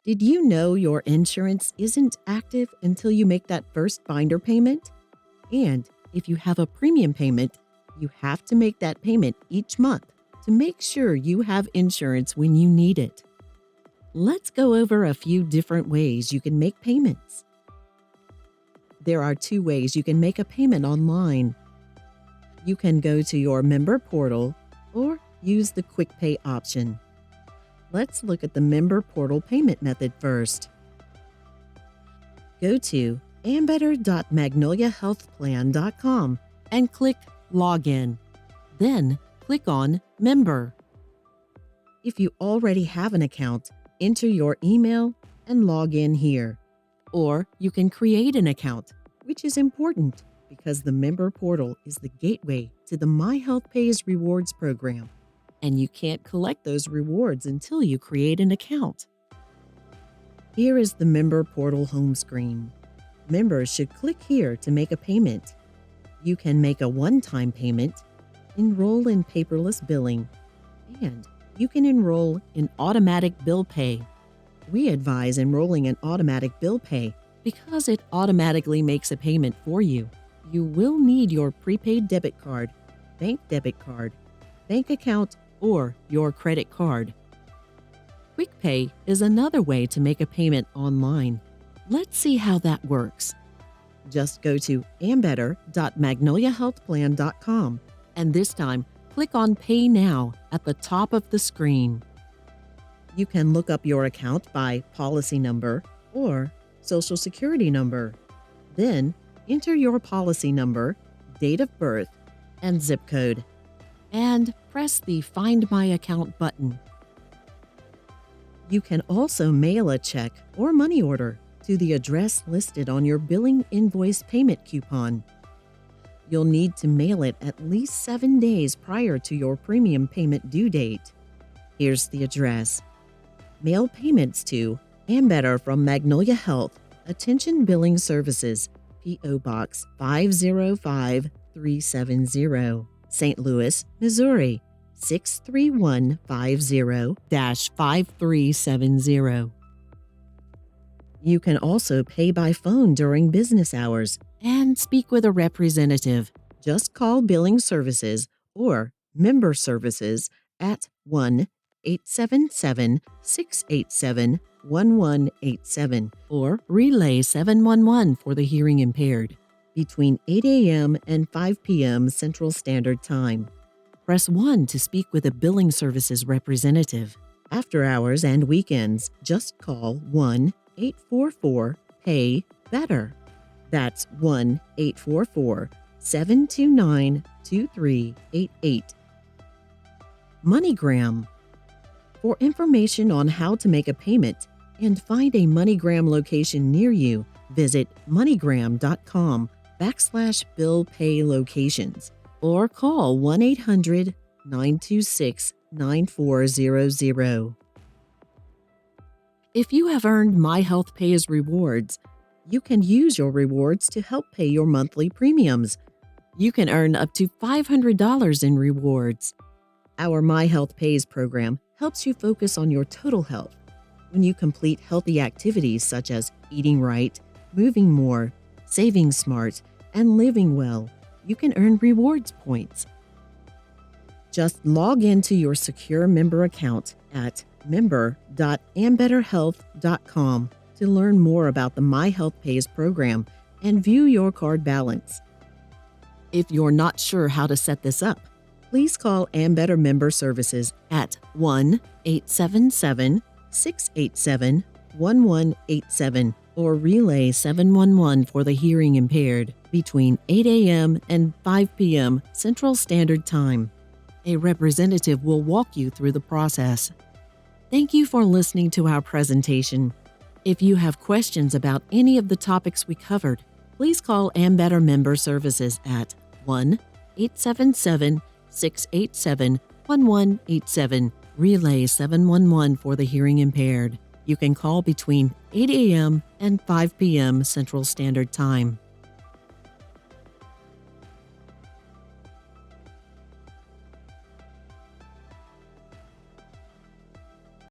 Did you know your insurance isn't active until you make that first binder payment? And if you have a premium payment, you have to make that payment each month to make sure you have insurance when you need it. Let's go over a few different ways you can make payments. There are 2 ways you can make a payment online. You can go to your member portal or use the Quick Pay option. Let's look at the member portal payment method first. Go to Ambetter.MagnoliaHealthPlan.com and click Login. Then click on Member. If you already have an account, enter your email and log in here. Or you can create an account, which is important because the member portal is the gateway to the My Health Pays rewards program, and you can't collect those rewards until you create an account. Here is the member portal home screen. Members should click here to make a payment. You can make a one-time payment, enroll in paperless billing, and you can enroll in automatic bill pay. We advise enrolling in automatic bill pay because it automatically makes a payment for you. You will need your prepaid debit card, bank debit card, bank account, or your credit card. Quick Pay is another way to make a payment online. Let's see how that works. Just go to Ambetter.MagnoliaHealthPlan.com and this time click on Pay Now at the top of the screen. You can look up your account by policy number or Social Security number. Then enter your policy number, date of birth, and zip code, and press the Find My Account button. You can also mail a check or money order to the address listed on your billing invoice payment coupon. You'll need to mail it at least 7 days prior to your premium payment due date. Here's the address. Mail payments to Ambetter from Magnolia Health, Attention Billing Services, P.O. Box 505370, St. Louis, Missouri, 63150-5370. You can also pay by phone during business hours and speak with a representative. Just call Billing Services or Member Services at 1-877-687-1187 or relay 711 for the hearing impaired between 8 a.m. and 5 p.m. Central Standard Time. Press 1 to speak with a Billing Services representative. After hours and weekends, just call 1-844-PAY-BETTER. That's 1-844-729-2388. MoneyGram. For information on how to make a payment and find a MoneyGram location near you, visit moneygram.com/bill-pay-locations or call 1-800-926-9400. If you have earned My Health Pays rewards, you can use your rewards to help pay your monthly premiums. You can earn up to $500 in rewards. Our My Health Pays program helps you focus on your total health. When you complete healthy activities such as eating right, moving more, saving smart, and living well, you can earn rewards points. Just log into your secure member account at member.ambetterhealth.com to learn more about the My Health Pays program and view your card balance. If you're not sure how to set this up, please call Ambetter Member Services at 1-877-687-1187 or relay 711 for the hearing impaired between 8 a.m. and 5 p.m. Central Standard Time. A representative will walk you through the process. Thank you for listening to our presentation. If you have questions about any of the topics we covered, please call Ambetter Member Services at 1-877-687-1187, relay 711 for the hearing impaired. You can call between 8 a.m. and 5 p.m. Central Standard Time.